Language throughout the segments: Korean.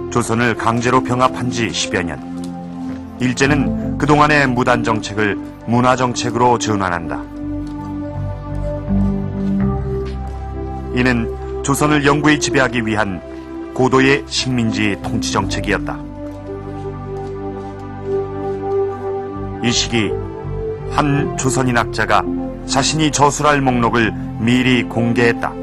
조선을 강제로 병합한 지 10여 년. 일제는 그동안의 무단 정책을 문화 정책으로 전환한다. 이는 조선을 영구히 지배하기 위한 고도의 식민지 통치 정책이었다. 이 시기 한 조선인 학자가 자신이 저술할 목록을 미리 공개했다.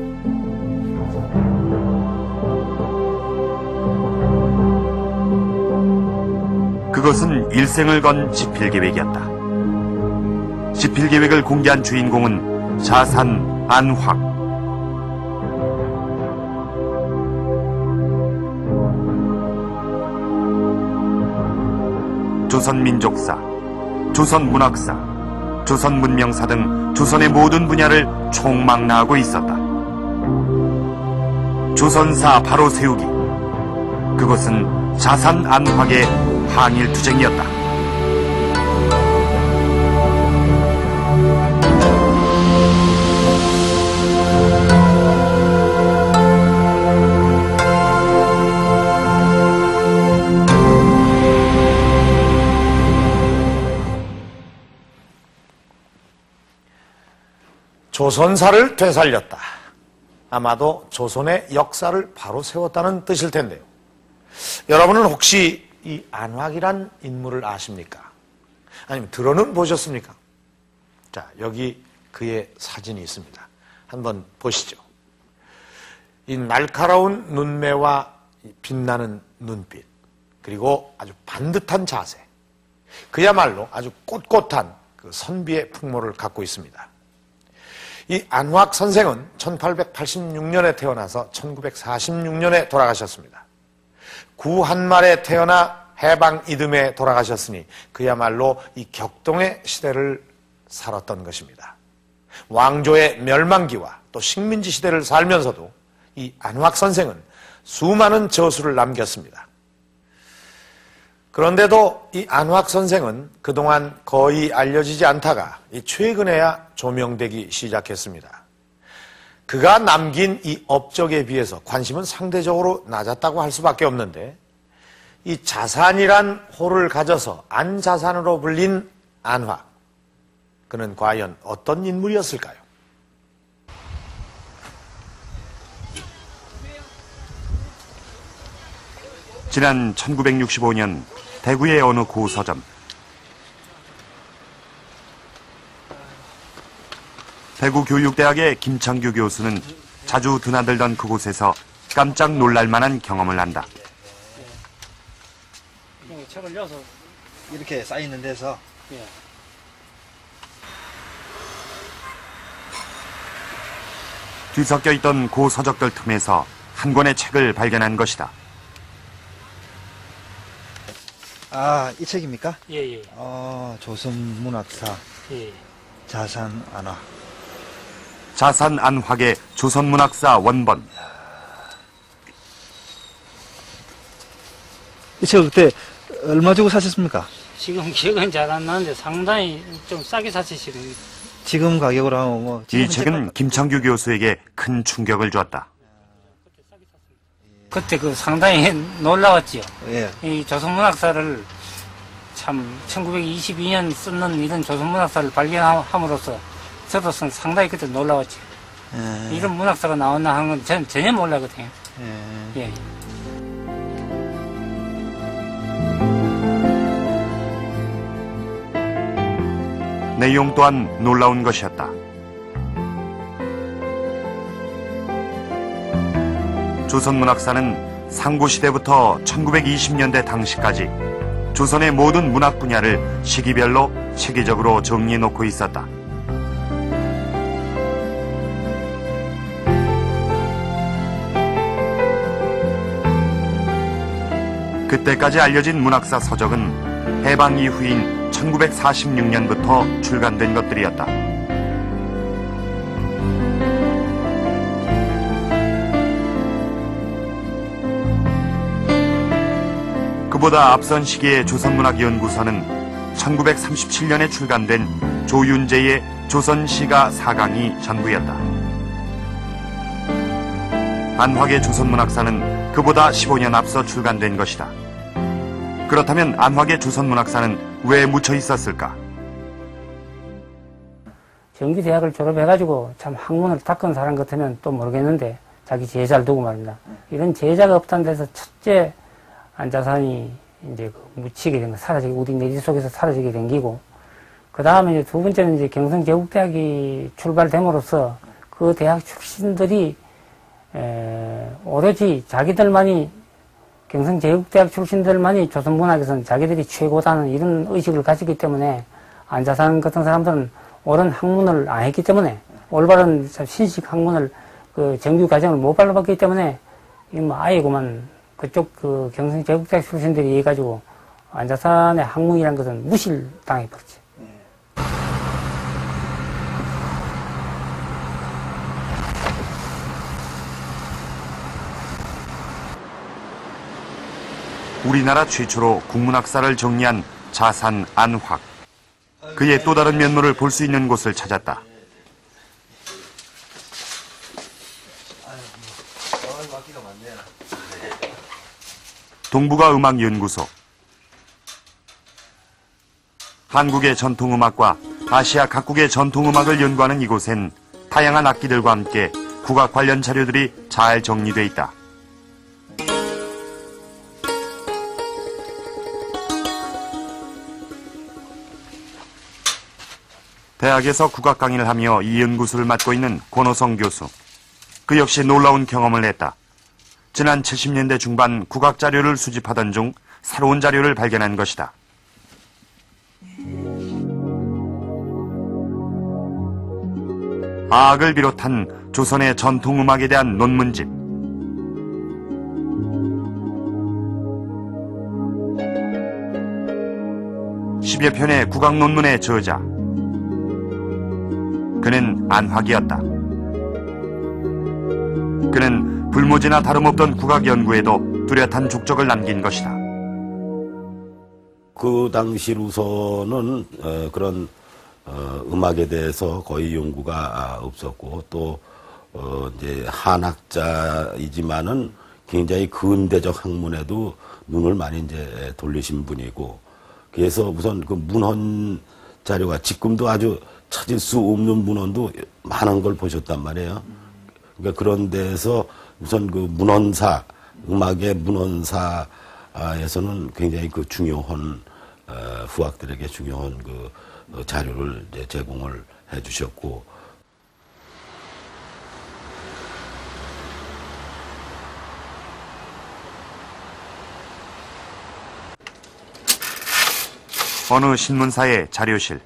그것은 일생을 건 집필계획이었다. 집필계획을 공개한 주인공은 자산 안확. 조선민족사, 조선문학사, 조선문명사 등 조선의 모든 분야를 총망라하고 있었다. 조선사 바로 세우기. 그것은 자산 안확의 항일투쟁이었다. 조선사를 되살렸다. 아마도 조선의 역사를 바로 세웠다는 뜻일 텐데요. 여러분은 혹시 이 안확이란 인물을 아십니까? 아니면 들어는 보셨습니까? 자, 여기 그의 사진이 있습니다. 한번 보시죠. 이 날카로운 눈매와 빛나는 눈빛, 그리고 아주 반듯한 자세, 그야말로 아주 꼿꼿한 그 선비의 풍모를 갖고 있습니다. 이 안확 선생은 1886년에 태어나서 1946년에 돌아가셨습니다. 구한말에 태어나 해방 이듬해 돌아가셨으니 그야말로 이 격동의 시대를 살았던 것입니다. 왕조의 멸망기와 또 식민지 시대를 살면서도 이 안확 선생은 수많은 저술을 남겼습니다. 그런데도 이 안확 선생은 그동안 거의 알려지지 않다가 최근에야 조명되기 시작했습니다. 그가 남긴 이 업적에 비해서 관심은 상대적으로 낮았다고 할 수밖에 없는데, 이 자산이란 호를 가져서 안자산으로 불린 안확, 그는 과연 어떤 인물이었을까요? 지난 1965년 대구의 어느 고서점. 대구교육대학의 김창규 교수는 자주 드나들던 그곳에서 깜짝 놀랄 만한 경험을 한다. 책을 넣어서 이렇게 쌓이는 데서 뒤섞여 있던 고서적들 틈에서 한 권의 책을 발견한 것이다. 아, 이 책입니까? 예. 조선문학사 예. 자산 안확. 자산 안확의 조선문학사 원본. 이 책 그때 얼마 주고 사셨습니까? 지금 기억은 잘 안 나는데 상당히 좀 싸게 샀으시는. 지금 가격으로 하면 뭐. 이 책은 김창규 교수에게 큰 충격을 주었다. 그때 그 상당히 놀라웠지요. 예. 이 조선문학사를 참 1922년 쓰는 이런 조선문학사를 발견함으로써 저도 상당히 그때 놀라웠지요. 이런 문학사가 나왔나 하는 건 저는 전혀 몰랐거든요. 예. 내용 또한 놀라운 것이었다. 조선문학사는 상고시대부터 1920년대 당시까지 조선의 모든 문학 분야를 시기별로 체계적으로 정리해놓고 있었다. 그때까지 알려진 문학사 서적은 해방 이후인 1946년부터 출간된 것들이었다. 그보다 앞선 시기의 조선문학연구서는 1937년에 출간된 조윤재의 조선시가 4강이 전부였다. 안팎의 조선문학사는 그보다 15년 앞서 출간된 것이다. 그렇다면 안팎의 조선문학사는 왜 묻혀 있었을까? 정기대학을 졸업해가지고 참 학문을 닦은 사람 같으면 또 모르겠는데 자기 제자를 두고 말입니다. 이런 제자가 없다는 데서 첫째 안자산이 이제 묻히게 된 거, 사라지게, 우리 내지 속에서 사라지게 된 기고, 그 다음에 이제 두 번째는 이제 경성제국대학이 출발됨으로써 그 대학 출신들이 오로지 자기들만이, 경성제국대학 출신들만이 조선문학에서는 자기들이 최고다는 이런 의식을 가지기 때문에 안자산 같은 사람들은 옳은 학문을 안 했기 때문에, 올바른 신식 학문을 그 정규 과정을 못 밟았기 때문에 아예 그만 그쪽 그 경성제국대학 출신들이 해가지고 안자산의 학문이라는 것은 무시를 당해버렸지. 우리나라 최초로 국문학사를 정리한 자산 안확. 그의 또 다른 면모를 볼 수 있는 곳을 찾았다. 동북아음악연구소. 한국의 전통음악과 아시아 각국의 전통음악을 연구하는 이곳엔 다양한 악기들과 함께 국악 관련 자료들이 잘 정리돼 있다. 대학에서 국악 강의를 하며 이 연구소를 맡고 있는 권호성 교수. 그 역시 놀라운 경험을 했다. 지난 70년대 중반 국악 자료를 수집하던 중 새로운 자료를 발견한 것이다. 아악을 비롯한 조선의 전통음악에 대한 논문집. (10여) 편의 국악 논문의 저자. 그는 안확이었다. 그는 불모지나 다름없던 국악 연구에도 뚜렷한 족적을 남긴 것이다. 그 당시로서는 그런 음악에 대해서 거의 연구가 없었고, 또 이제 한학자이지만은 굉장히 근대적 학문에도 눈을 많이 이제 돌리신 분이고, 그래서 우선 그 문헌 자료가 지금도 아주 찾을 수 없는 문헌도 많은 걸 보셨단 말이에요. 그러니까 그런 데에서 우선 그 문헌사, 음악의 문헌사에서는 굉장히 그 중요한 후학들에게 중요한 그 자료를 이제 제공을 해주셨고, 어느 신문사의 자료실.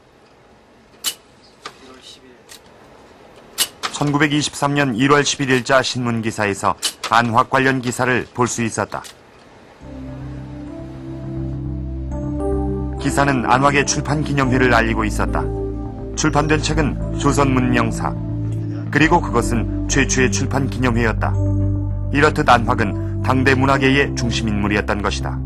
1923년 1월 11일자 신문기사에서 안확 관련 기사를 볼 수 있었다. 기사는 안확의 출판 기념회를 알리고 있었다. 출판된 책은 조선문명사. 그리고 그것은 최초의 출판 기념회였다. 이렇듯 안확은 당대 문학계의 중심 인물이었던 것이다.